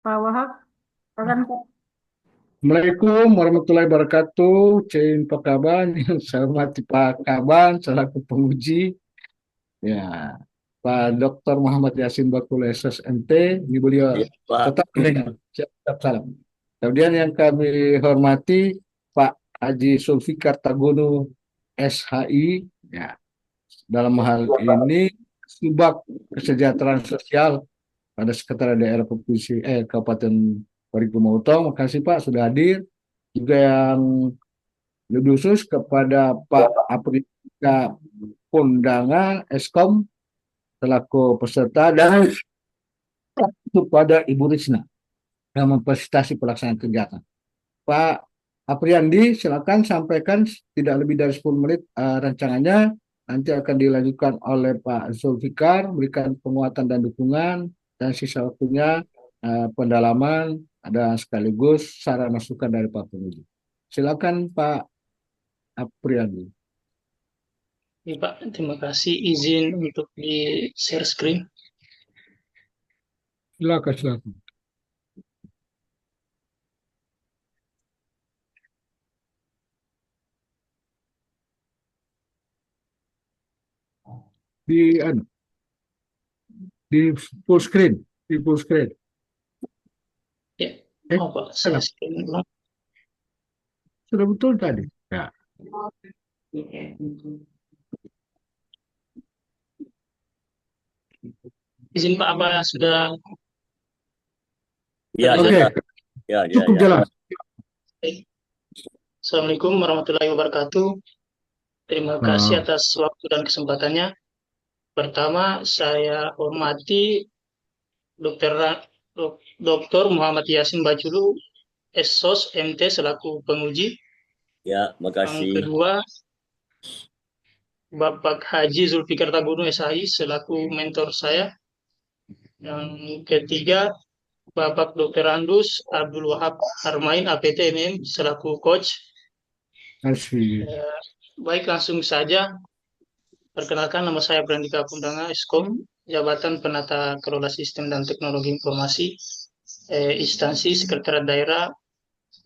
Pak Wahab, silakan Pak. Assalamualaikum warahmatullahi wabarakatuh. Cin Pak Kaban, saya hormati Pak Kaban selaku penguji. Ya, Pak Dr. Muhammad Yasin Bakul SSMT, ini Iya, beliau Pak. tetap dengan siap salam. Kemudian yang kami hormati Pak Haji Sulfikar Tagono SHI. Ya, dalam hal ini Subak Kesejahteraan Sosial pada Sekretariat Daerah Provinsi Kabupaten Parigimotong. Makasih Pak sudah hadir. Juga yang lebih khusus kepada Pak Aprika Kondangan Eskom selaku peserta dan kepada Ibu Risna yang memfasilitasi pelaksanaan kegiatan. Pak Apriandi, silakan sampaikan tidak lebih dari 10 menit rancangannya. Nanti akan dilanjutkan oleh Pak Zulfikar, berikan penguatan dan dukungan, dan sisa waktunya pendalaman, ada sekaligus saran masukan dari Pak Penguji. Silakan Pak Apriandi. Ya, Pak, terima kasih izin untuk di share screen. Silakan, silakan. Di, anu, di full screen, di full screen. Ya, Eh, Pak, saya kenapa? screen ulang. Sudah betul tadi. Ya. Izin Pak, apa sudah Iya, terlihat? Oke, sudah. Ya, ya, cukup ya. jelas. Baik. Assalamualaikum warahmatullahi wabarakatuh. Terima kasih Nah, atas waktu dan kesempatannya. Pertama, saya hormati Dr. Dr. Muhammad Yasin Bajulu, SOS MT selaku penguji. Ya, Yang makasih. kedua, Bapak Haji Zulfikar Tagono SHI selaku mentor saya. Yang ketiga, Bapak Dr. Andus Abdul Wahab Harmain APT MM selaku coach. kasih. Eh, Baik, langsung saja. Perkenalkan, nama saya Brandika Kundanga, Eskom, Jabatan Penata Kelola Sistem dan Teknologi Informasi, Instansi Sekretariat Daerah,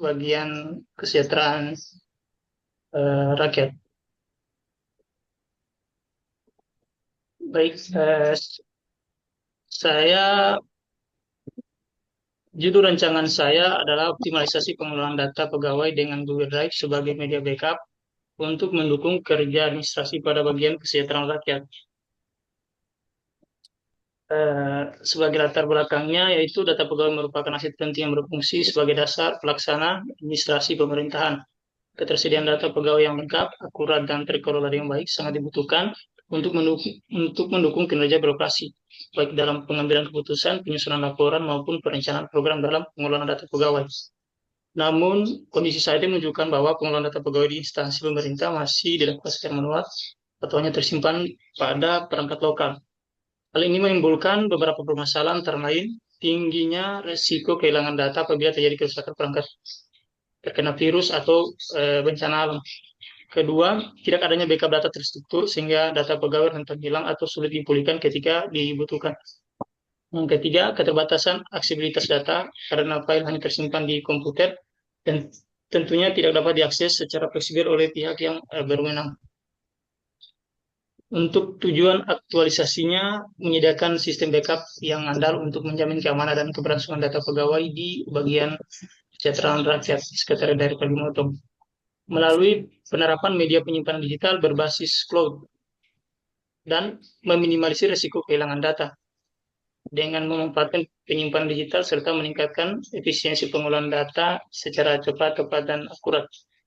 Bagian Kesejahteraan Rakyat. Baik, saya judul rancangan saya adalah optimalisasi pengelolaan data pegawai dengan Google Drive sebagai media backup untuk mendukung kerja administrasi pada bagian kesejahteraan rakyat. Sebagai latar belakangnya, yaitu data pegawai merupakan aset penting yang berfungsi sebagai dasar pelaksana administrasi pemerintahan. Ketersediaan data pegawai yang lengkap, akurat, dan terkelola dengan baik sangat dibutuhkan untuk mendukung kinerja birokrasi, baik dalam pengambilan keputusan, penyusunan laporan, maupun perencanaan program dalam pengelolaan data pegawai. Namun, kondisi saat ini menunjukkan bahwa pengelolaan data pegawai di instansi pemerintah masih dilakukan secara manual atau hanya tersimpan pada perangkat lokal. Hal ini menimbulkan beberapa permasalahan, antara lain tingginya resiko kehilangan data apabila terjadi kerusakan perangkat, terkena virus atau bencana alam. Kedua, tidak adanya backup data terstruktur sehingga data pegawai rentan hilang atau sulit dipulihkan ketika dibutuhkan. Yang ketiga, keterbatasan aksesibilitas data karena file hanya tersimpan di komputer dan tentunya tidak dapat diakses secara fleksibel oleh pihak yang berwenang. Untuk tujuan aktualisasinya, menyediakan sistem backup yang andal untuk menjamin keamanan dan keberlangsungan data pegawai di bagian kesejahteraan rakyat Sekretariat Daerah Kalimantan melalui penerapan media penyimpanan digital berbasis cloud dan meminimalisir risiko kehilangan data dengan memanfaatkan penyimpanan digital serta meningkatkan efisiensi pengolahan data secara cepat, tepat, dan akurat.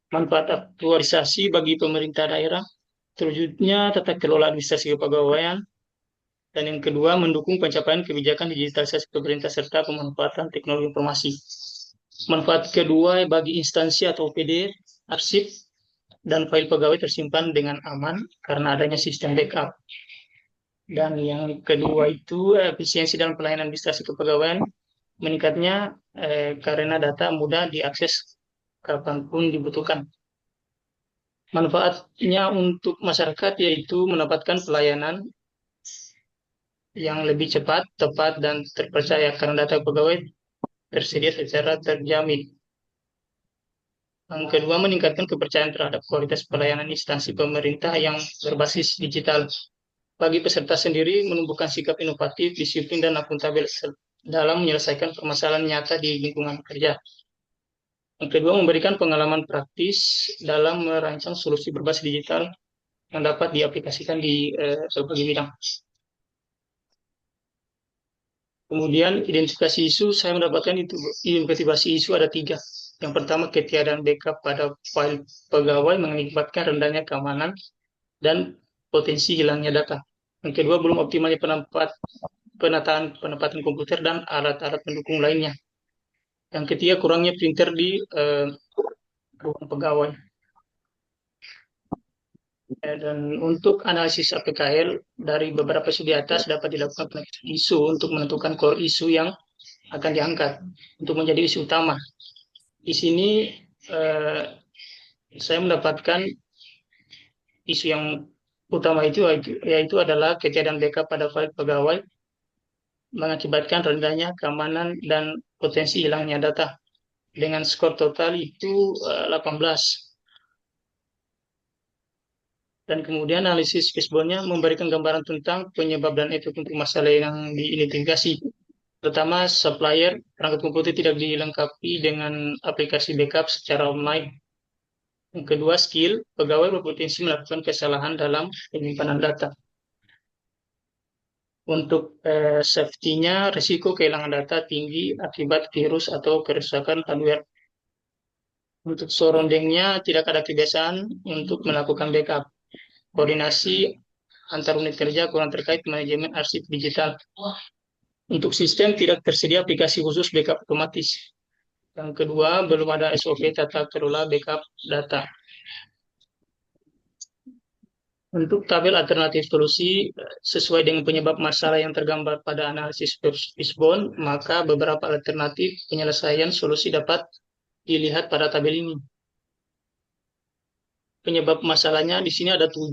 Manfaat aktualisasi bagi pemerintah daerah, terwujudnya tata kelola administrasi kepegawaian, dan yang kedua, mendukung pencapaian kebijakan digitalisasi pemerintah serta pemanfaatan teknologi informasi. Manfaat kedua bagi instansi atau OPD, arsip dan file pegawai tersimpan dengan aman karena adanya sistem backup. Dan yang kedua itu efisiensi dalam pelayanan administrasi kepegawaian meningkatnya karena data mudah diakses kapanpun dibutuhkan. Manfaatnya untuk masyarakat yaitu mendapatkan pelayanan yang lebih cepat, tepat, dan terpercaya karena data pegawai tersedia secara terjamin. Yang kedua, meningkatkan kepercayaan terhadap kualitas pelayanan instansi pemerintah yang berbasis digital. Bagi peserta sendiri, menumbuhkan sikap inovatif, disiplin, dan akuntabel dalam menyelesaikan permasalahan nyata di lingkungan kerja. Yang kedua, memberikan pengalaman praktis dalam merancang solusi berbasis digital yang dapat diaplikasikan di berbagai bidang. Kemudian identifikasi isu, saya mendapatkan itu identifikasi isu ada 3. Yang pertama, ketiadaan backup pada file pegawai mengakibatkan rendahnya keamanan dan potensi hilangnya data. Yang kedua, belum optimalnya penempatan komputer dan alat-alat pendukung lainnya. Yang ketiga, kurangnya printer di ruang pegawai. Dan untuk analisis APKL dari beberapa isu di atas dapat dilakukan penelitian isu untuk menentukan core isu yang akan diangkat untuk menjadi isu utama. Di sini saya mendapatkan isu yang utama yaitu adalah ketiadaan backup pada file pegawai mengakibatkan rendahnya keamanan dan potensi hilangnya data. Dengan skor total itu 18. Dan kemudian analisis fishbone-nya memberikan gambaran tentang penyebab dan efek untuk masalah yang diidentifikasi. Pertama, supplier perangkat komputer tidak dilengkapi dengan aplikasi backup secara online. Yang kedua, skill pegawai berpotensi melakukan kesalahan dalam penyimpanan data. Untuk safety-nya, risiko kehilangan data tinggi akibat virus atau kerusakan hardware. Untuk surrounding-nya, tidak ada kebiasaan untuk melakukan backup. Koordinasi antar unit kerja kurang terkait manajemen arsip digital. Untuk sistem tidak tersedia aplikasi khusus backup otomatis. Yang kedua, belum ada SOP tata kelola backup data. Untuk tabel alternatif solusi sesuai dengan penyebab masalah yang tergambar pada analisis fishbone, maka beberapa alternatif penyelesaian solusi dapat dilihat pada tabel ini. Penyebab masalahnya di sini ada 7.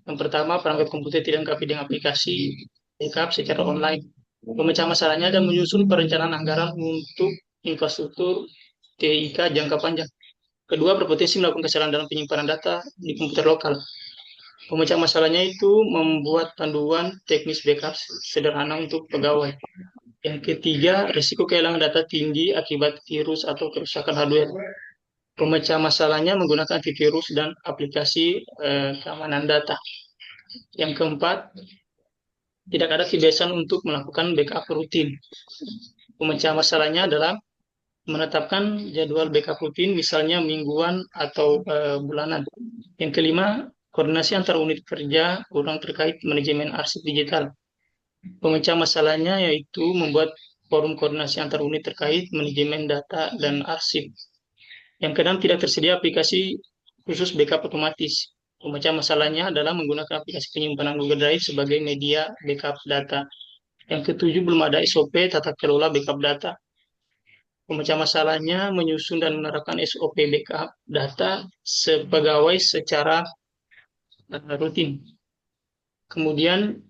Yang pertama, perangkat komputer tidak dilengkapi dengan aplikasi backup secara online. Pemecah masalahnya dan menyusun perencanaan anggaran untuk infrastruktur TIK jangka panjang. Kedua, berpotensi melakukan kesalahan dalam penyimpanan data di komputer lokal. Pemecah masalahnya itu membuat panduan teknis backup sederhana untuk pegawai. Yang ketiga, risiko kehilangan data tinggi akibat virus atau kerusakan hardware. Pemecah masalahnya menggunakan antivirus dan aplikasi keamanan data. Yang keempat, tidak ada kebiasaan untuk melakukan backup rutin. Pemecah masalahnya adalah menetapkan jadwal backup rutin, misalnya mingguan atau bulanan. Yang kelima, koordinasi antar unit kerja kurang terkait manajemen arsip digital. Pemecah masalahnya yaitu membuat forum koordinasi antar unit terkait manajemen data dan arsip. Yang keenam, tidak tersedia aplikasi khusus backup otomatis. Pemecah masalahnya adalah menggunakan aplikasi penyimpanan Google Drive sebagai media backup data. Yang ketujuh, belum ada SOP tata kelola backup data. Pemecah masalahnya menyusun dan menerapkan SOP backup data sepegawai secara rutin. Kemudian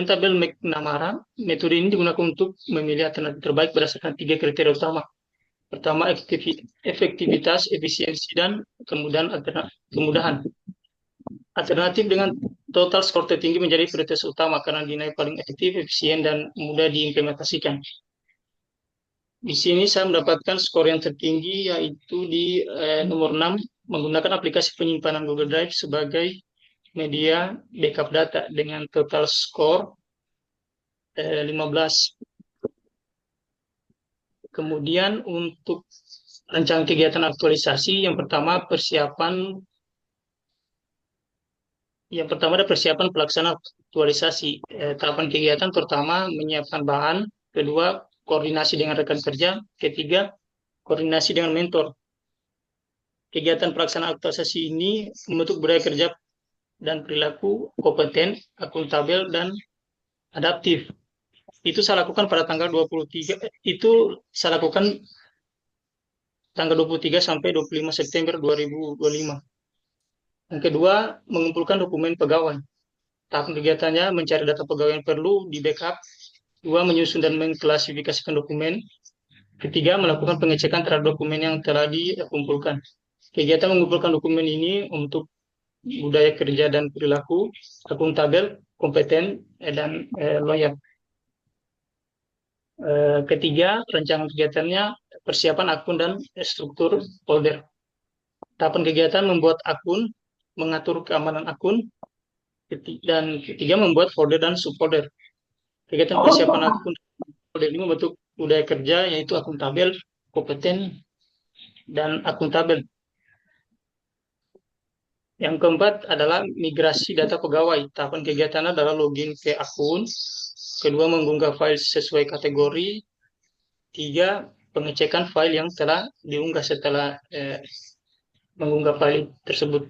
tabel McNamara, metode ini digunakan untuk memilih alternatif terbaik berdasarkan 3 kriteria utama. Pertama, efektivitas, efisiensi, dan kemudahan. Alternatif dengan total skor tertinggi menjadi prioritas utama karena dinilai paling efektif, efisien, dan mudah diimplementasikan. Di sini saya mendapatkan skor yang tertinggi yaitu di nomor 6, menggunakan aplikasi penyimpanan Google Drive sebagai media backup data dengan total skor 15. Kemudian untuk rancangan kegiatan aktualisasi, yang pertama ada persiapan pelaksanaan aktualisasi. Tahapan kegiatan pertama menyiapkan bahan, kedua koordinasi dengan rekan kerja, ketiga koordinasi dengan mentor. Kegiatan pelaksanaan aktualisasi ini membentuk budaya kerja dan perilaku kompeten, akuntabel, dan adaptif. Itu saya lakukan pada tanggal 23, itu saya lakukan tanggal 23 sampai 25 September 2025. Yang kedua, mengumpulkan dokumen pegawai. Tahap kegiatannya mencari data pegawai yang perlu di backup Dua, menyusun dan mengklasifikasikan dokumen. Ketiga, melakukan pengecekan terhadap dokumen yang telah dikumpulkan. Kegiatan mengumpulkan dokumen ini untuk budaya kerja dan perilaku, akuntabel, kompeten, dan loyal. Ketiga, rancangan kegiatannya persiapan akun dan struktur folder. Tahapan kegiatan membuat akun, mengatur keamanan akun, dan ketiga membuat folder dan subfolder. Kegiatan persiapan akun folder ini membentuk budaya kerja yaitu akuntabel, kompeten, dan akuntabel. Yang keempat adalah migrasi data pegawai. Tahapan kegiatan adalah login ke akun. Kedua, mengunggah file sesuai kategori. Tiga, pengecekan file yang telah diunggah setelah mengunggah file tersebut.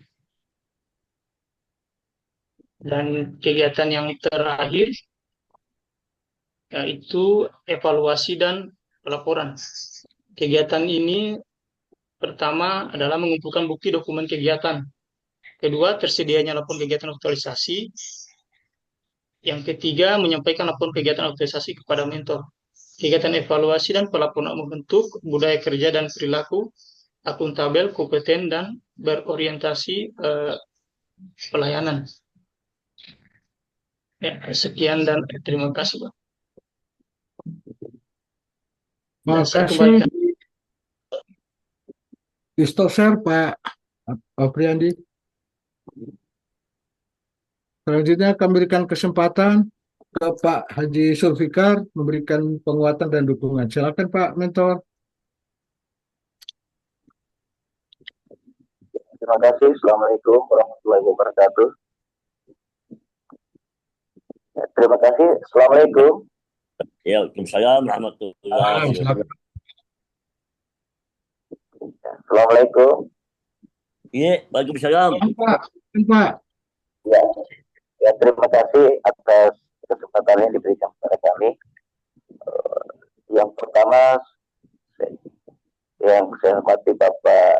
Dan kegiatan yang terakhir yaitu evaluasi dan pelaporan. Kegiatan ini pertama adalah mengumpulkan bukti dokumen kegiatan. Kedua, tersedianya laporan kegiatan aktualisasi. Yang ketiga, menyampaikan laporan kegiatan aktualisasi kepada mentor. Kegiatan evaluasi dan pelaporan membentuk budaya kerja dan perilaku, akuntabel, kompeten, dan berorientasi pelayanan. Ya, sekian dan terima kasih, Pak. Dan saya Makasih. kembalikan. Di stop share Pak Apriandi. Selanjutnya kami berikan kesempatan ke Pak Haji Zulfikar memberikan penguatan dan dukungan. Silakan Pak Mentor. Terima kasih. Assalamualaikum warahmatullahi wabarakatuh. Ya, terima kasih. Assalamualaikum. Ya, Waalaikumsalam warahmatullahi wabarakatuh. Assalamualaikum. Iya, Waalaikumsalam. Pak. Ya, terima kasih atas kesempatan yang diberikan kepada kami. Yang pertama, yang saya hormati Bapak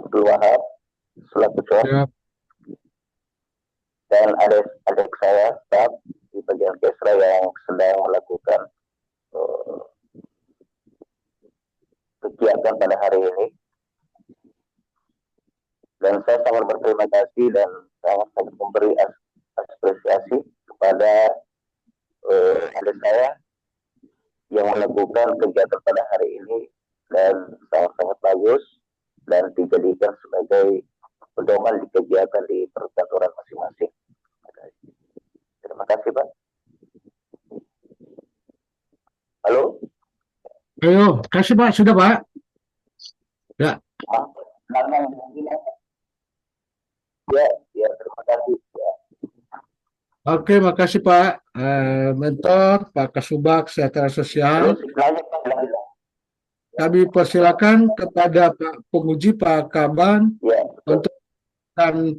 Abdul Wahab selaku Ketua, Ya. dan adik saya staf di bagian Kesra yang sedang melakukan kegiatan pada hari ini. Dan saya sangat berterima kasih dan sangat memberi apresiasi kepada adik saya yang melakukan kegiatan pada hari ini dan sangat-sangat bagus dan dijadikan sebagai pedoman di kegiatan di perkantoran masing-masing. Terima kasih, Pak. Halo? Ayo, kasih Pak, sudah Pak. Ya. Ya, terima kasih. Ya. Oke, makasih Pak Mentor, Pak Kasubag Sejahtera Sosial. Kami persilakan kepada Pak Penguji, Pak Kaban, Ya. untuk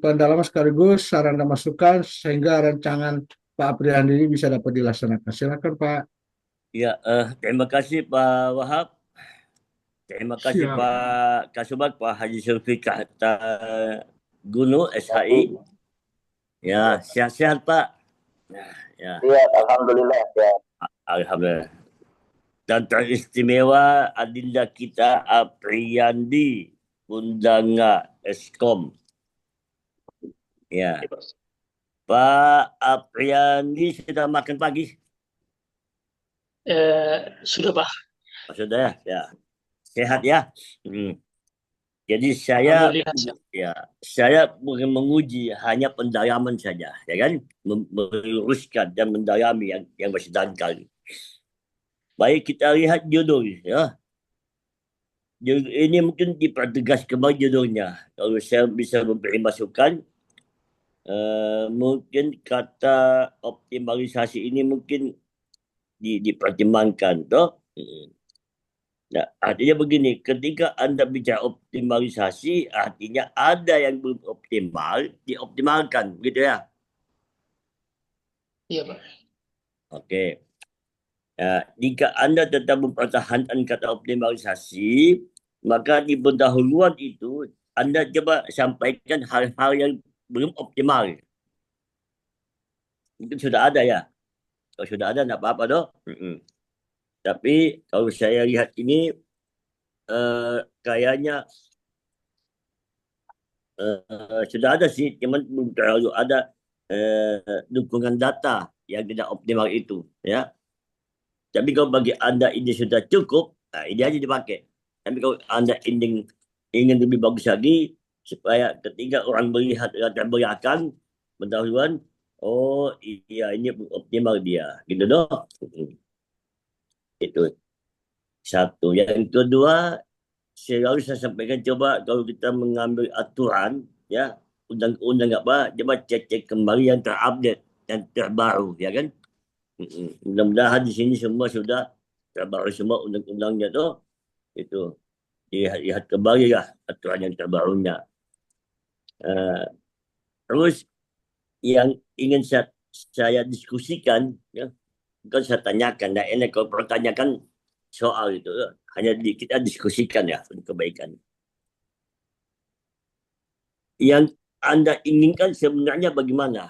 pendalaman sekaligus saran dan masukan sehingga rancangan Pak Apriandi ini bisa dapat dilaksanakan. Silakan Pak. Ya, terima kasih Pak Wahab. Terima kasih Siap. Pak Kasubag, Pak Haji Zulfikar Gunu SHI. Ya, sehat-sehat Pak. Ya. Ya, alhamdulillah ya. Alhamdulillah. Dan teristimewa adinda kita Apriandi Undanga Eskom. Ya. Pak Apriandi sudah makan pagi? Sudah, Pak. Sudah ya. Sehat ya. Jadi saya bukan menguji, hanya pendalaman saja, ya kan? Meluruskan dan mendalami yang masih dangkal. Baik, kita lihat judul ya. Judul ini mungkin dipertegas kembali judulnya. Kalau saya bisa memberi masukan, mungkin kata optimalisasi ini mungkin dipertimbangkan, toh. Nah, artinya begini, ketika Anda bicara optimalisasi, artinya ada yang belum optimal, dioptimalkan, gitu ya? Iya, Pak. Oke. Nah, jika Anda tetap mempertahankan kata optimalisasi, maka di pendahuluan itu, Anda coba sampaikan hal-hal yang belum optimal. Mungkin sudah ada ya. Kalau sudah ada, tak apa-apa doh. Tapi kalau saya lihat ini, kayaknya sudah ada sih, cuman belum terlalu ada dukungan data yang tidak optimal itu, ya. Tapi kalau bagi Anda ini sudah cukup, nah ini aja dipakai. Tapi kalau Anda ingin lebih bagus lagi, supaya ketika orang melihat latar belakang, pendahuluan, oh iya ini optimal dia, gitu dong. Itu satu. Yang kedua, selalu saya sampaikan, coba kalau kita mengambil aturan, ya, undang-undang apa, coba cek kembali yang terupdate, yang terbaru, ya kan? Mudah-mudahan di sini semua sudah terbaru semua undang-undangnya tuh. Itu lihat kembali lah aturan yang terbarunya. Terus yang ingin saya diskusikan, ya, bukan saya tanyakan, nah ini kalau pertanyakan soal itu, hanya kita diskusikan ya untuk kebaikan. Yang Anda inginkan sebenarnya bagaimana?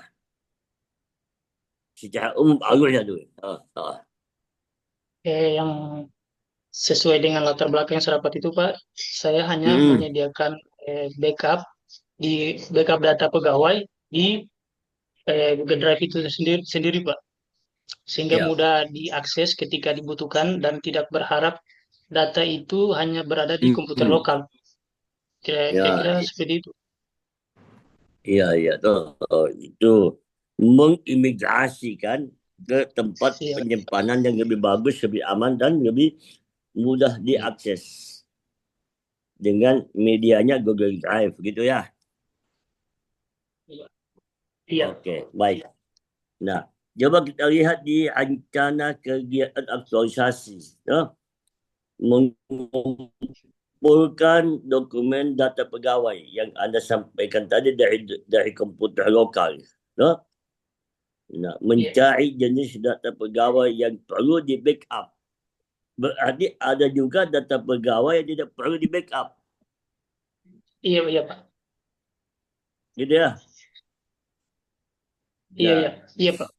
Secara umum alurnya dulu. Yang sesuai dengan latar belakang yang saya dapat itu Pak, saya hanya menyediakan backup data pegawai di Google Drive itu sendiri Pak, sehingga Ya. mudah diakses ketika dibutuhkan dan tidak berharap data itu hanya berada di komputer lokal. Kira-kira seperti itu. Iya, itu mengimigrasikan ke tempat penyimpanan yang lebih bagus, lebih aman, dan lebih mudah diakses dengan medianya Google Drive, gitu ya. Iya. Oke, baik. Nah, coba kita lihat di rencana kegiatan aktualisasi, ya. Mengumpulkan dokumen data pegawai yang Anda sampaikan tadi dari komputer lokal, ya. Nah, mencari jenis data pegawai yang perlu di backup. Berarti ada juga data pegawai yang tidak perlu di backup. Iya Pak. Gitu ya? Iya Pak.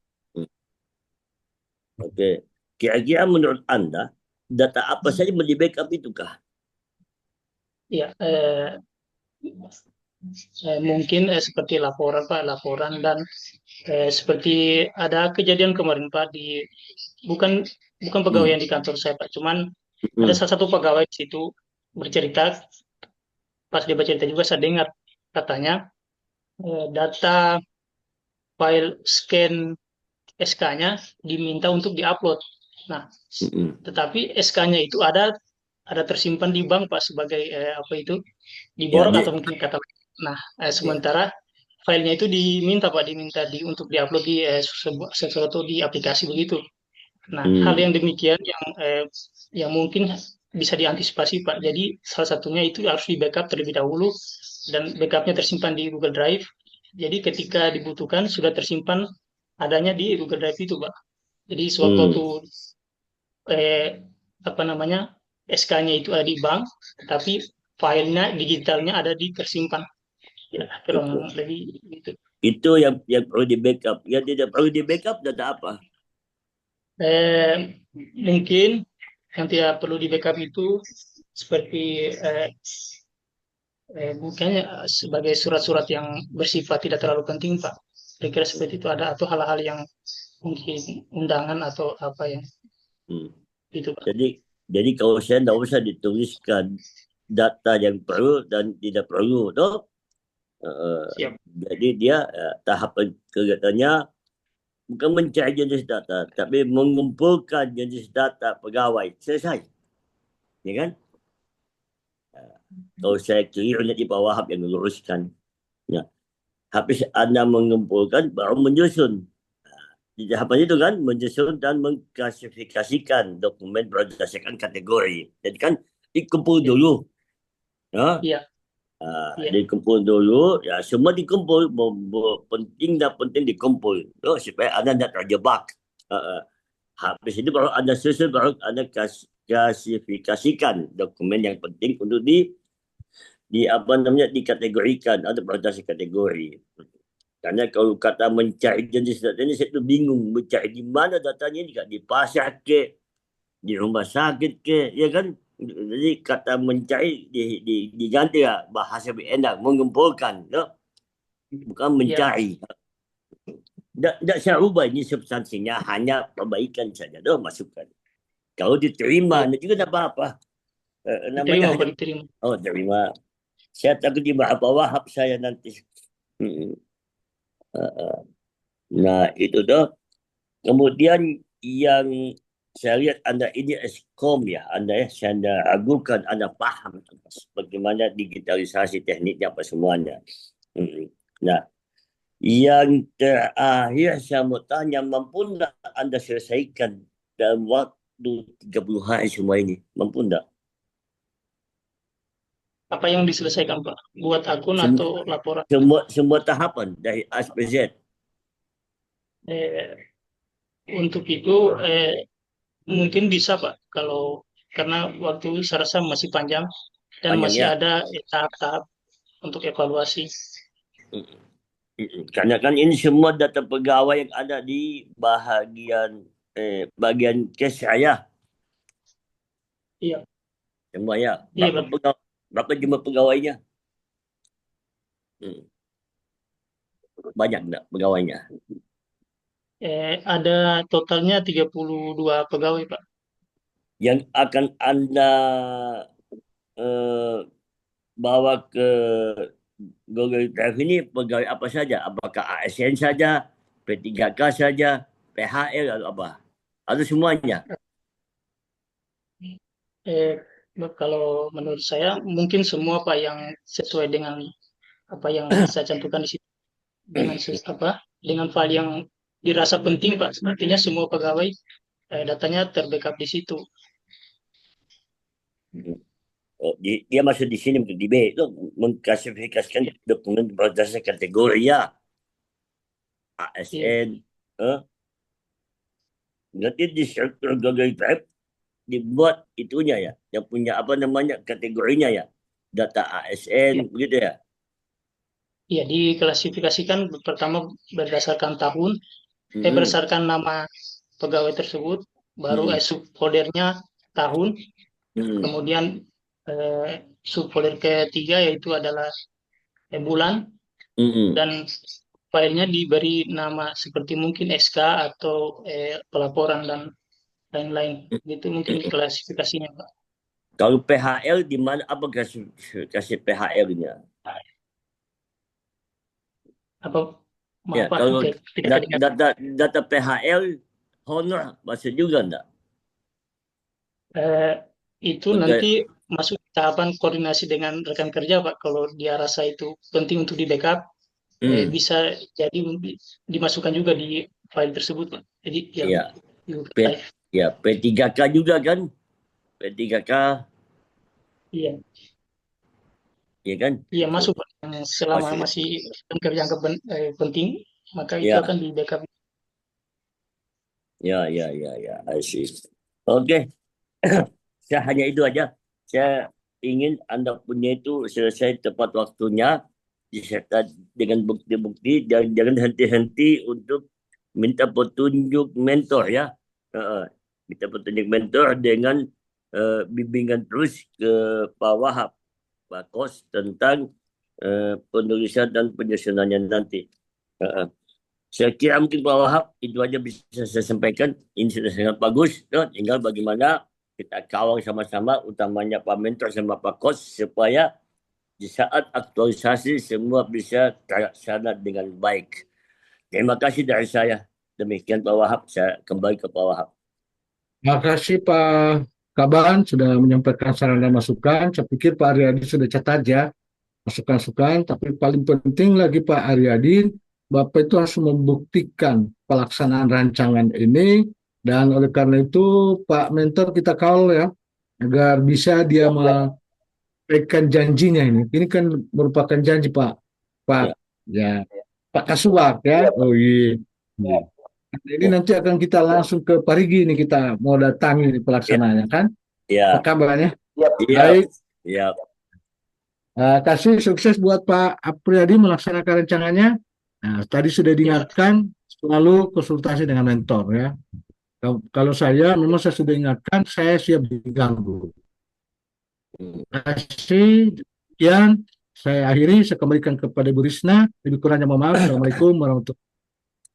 Oke. Kira-kira menurut Anda, data apa saja yang di backup itu kah? Iya. Mungkin seperti laporan Pak, laporan dan seperti ada kejadian kemarin Pak bukan pegawai yang di kantor saya Pak, cuman ada salah satu pegawai di situ bercerita, pas dia bercerita juga saya dengar katanya data file scan SK-nya diminta untuk diupload. Nah, tetapi SK-nya itu ada tersimpan di bank Pak sebagai diborong atau mungkin kata. Nah, sementara filenya itu diminta untuk diupload di sesuatu di aplikasi begitu. Nah, hal yang demikian yang mungkin bisa diantisipasi Pak. Jadi salah satunya itu harus di backup terlebih dahulu dan backupnya tersimpan di Google Drive. Jadi ketika dibutuhkan sudah tersimpan adanya di Google Drive itu Pak. Jadi sewaktu SK-nya itu ada di bank, tetapi filenya digitalnya ada tersimpan. Ya, kurang lebih gitu. Itu yang perlu di backup. Yang tidak perlu di backup data apa? Mungkin yang tidak perlu di backup itu seperti mungkin sebagai surat-surat yang bersifat tidak terlalu penting Pak. Kira-kira seperti itu ada, atau hal-hal yang mungkin undangan atau apa yang itu Pak. Jadi kalau saya tidak usah dituliskan data yang perlu dan tidak perlu, toh. Jadi dia tahap kegiatannya bukan mencari jenis data, tapi mengumpulkan jenis data pegawai. Selesai. Ya kan? Kalau saya keliru nanti Pak Wahab yang meluruskan. Ya. Habis Anda mengumpulkan, baru menyusun. Di tahapan itu kan, menyusun dan mengklasifikasikan dokumen berdasarkan kategori. Jadi kan dikumpul dulu. Ya. Iya. Dikumpul dulu, ya semua dikumpul, penting dan penting dikumpul, supaya Anda tidak terjebak. Habis itu baru Anda susun, baru Anda klasifikasikan dokumen yang penting untuk dikategorikan atau berdasarkan kategori. Karena kalau kata mencari jenis data ini, saya tuh bingung. Mencari di mana datanya ini, Kak? Di pasar ke? Di rumah sakit ke? Ya kan? Jadi kata mencari diganti lah bahasa lebih enak. Mengumpulkan. No? Bukan Ya, mencari. Tidak saya ubah ini substansinya. Hanya perbaikan saja. Tuh, masukkan. Kalau diterima, ya. juga tidak apa-apa. Diterima, Namanya Pak, diterima. oh, terima. Saya takut dibahas Pak Wahab saya nanti. Hmm. Nah, itu tuh. Kemudian yang saya lihat Anda ini eskom ya, Anda ya, saya ragukan Anda paham bagaimana digitalisasi tekniknya apa semuanya. Nah, yang terakhir saya mau tanya, mampu nggak Anda selesaikan dalam waktu 30 hari semua ini? Mampu nggak? Apa yang diselesaikan, Pak? Buat akun Sem- atau laporan? Semua tahapan dari A sampai Z. Eh, untuk itu mungkin bisa, Pak, kalau karena waktu saya rasa masih panjang dan Panjang masih ya. ada tahap-tahap untuk evaluasi. Karena kan ini semua data pegawai yang ada di bagian cash saya. Iya, Semua ya. iya, Berapa jumlah pegawainya? Banyak enggak pegawainya? ada totalnya 32 pegawai, Pak. Yang akan Anda eh, bawa ke Google Drive ini pegawai apa saja? Apakah ASN saja, P3K saja, PHL atau apa? Atau semuanya? Eh, kalau menurut saya mungkin semua, Pak, yang sesuai dengan apa yang saya cantumkan di situ, dengan dengan file yang dirasa penting, Pak. Artinya semua pegawai datanya terbackup di situ. Oh, dia masuk di sini untuk di B itu mengklasifikasikan dokumen berdasarkan kategori ya. Iya, ASN, nanti di struktur Google Drive dibuat itunya ya, yang punya apa namanya kategorinya ya, data ASN begitu ya. iya, diklasifikasikan pertama berdasarkan tahun, berdasarkan nama pegawai tersebut, baru subfoldernya tahun, kemudian subfolder ketiga yaitu adalah bulan, dan filenya diberi nama seperti mungkin SK atau pelaporan dan lain-lain. Itu mungkin klasifikasinya, Pak. Kalau PHL di mana apa kasih PHL-nya? Apa? Ya, Maaf, Pak, kalau tidak kedengaran. data PHL honor masuk juga enggak? Itu nanti masuk tahapan koordinasi dengan rekan kerja, Pak. Kalau dia rasa itu penting untuk di backup, bisa jadi dimasukkan juga di file tersebut, Pak. Jadi ya, ya P3K juga kan? P3K, iya, ya kan? iya masuk, Pak. Selama masih kerja yang penting, maka itu akan di backup. Ya, I see. Oke. Saya hanya itu aja. Saya ingin Anda punya itu selesai tepat waktunya, disertai dengan bukti-bukti, dan jangan henti-henti untuk minta petunjuk mentor ya. Minta petunjuk mentor dengan bimbingan terus ke Pak Wahab, Pak Kos tentang penulisan dan penyusunannya nanti. Saya kira mungkin Pak Wahab itu aja bisa saya sampaikan. Ini sudah sangat bagus. Tinggal bagaimana kita kawal sama-sama, utamanya Pak Mentor sama Pak Kos, supaya di saat aktualisasi semua bisa terlaksana dengan baik. Terima kasih dari saya. Demikian Pak Wahab, saya kembali ke Pak Wahab. Terima kasih Pak Kaban sudah menyampaikan saran dan masukan. Saya pikir Pak Aryadi sudah catat ya masukan-masukan, tapi paling penting lagi Pak Aryadi, Bapak itu harus membuktikan pelaksanaan rancangan ini, dan oleh karena itu Pak Mentor kita kawal ya, agar bisa dia memberikan janjinya ini. Ini kan merupakan janji Pak ya, Pak Kasuak ya. Oh iya. Ini nanti akan kita langsung ke Parigi nih, kita mau datangi nih pelaksanaannya kan. Ya. Apa kabarnya? Baik. Kasih sukses buat Pak Apriyadi melaksanakan rencangannya. Nah, tadi sudah diingatkan selalu konsultasi dengan mentor ya. Kalau saya memang saya sudah ingatkan, saya siap diganggu. Terima kasih. Sekian, saya akhiri, saya kembalikan kepada Ibu Risna. Lebih kurangnya mohon maaf. Assalamualaikum warahmatullahi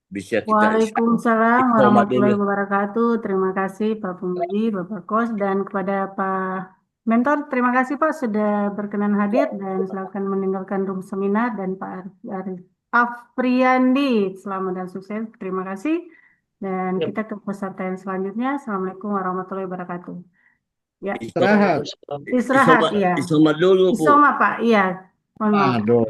Bisa kita Waalaikumsalam hormat warahmatullahi dulu. wabarakatuh. Terima kasih Pak Pembudi, Bapak Kos, dan kepada Pak Mentor. Terima kasih Pak sudah berkenan hadir dan silakan meninggalkan room seminar, dan Pak Arif Afriandi. Selamat dan sukses. Terima kasih. Dan Ya. kita ke peserta yang selanjutnya. Assalamualaikum warahmatullahi wabarakatuh. Ya, Istirahat. istirahat, iya. Isomat dulu, Bu. Isoma Pak, iya. Mohon maaf. Aduh.